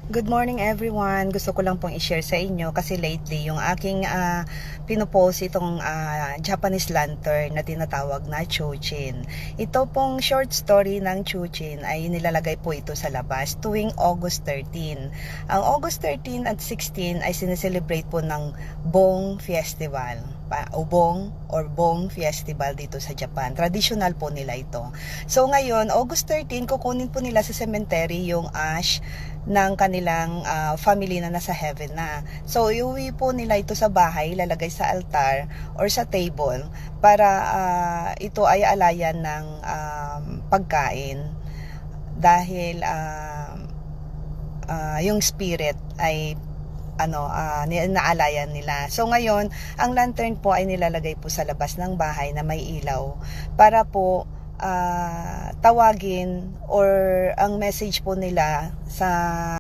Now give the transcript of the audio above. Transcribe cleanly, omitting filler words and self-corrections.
Good morning everyone. Gusto ko lang pong i-share sa inyo kasi lately yung aking pinopost itong Japanese lantern na tinatawag na Chojin. Ito pong short story ng Chojin ay nilalagay po ito sa labas tuwing August 13. Ang August 13 at 16 ay sineselebrate po ng Bong Festival. Ubong or Bong Festival dito sa Japan. Traditional po nila ito. So ngayon, August 13, kukunin po nila sa cemetery yung ash ng kanilang family na nasa heaven na. So iuwi po nila ito sa bahay, lalagay sa altar or sa table para ito ay alayan ng pagkain dahil yung spirit ay naalayan nila. So ngayon, ang lantern po ay nilalagay po sa labas ng bahay na may ilaw para po tawagin or ang message po nila sa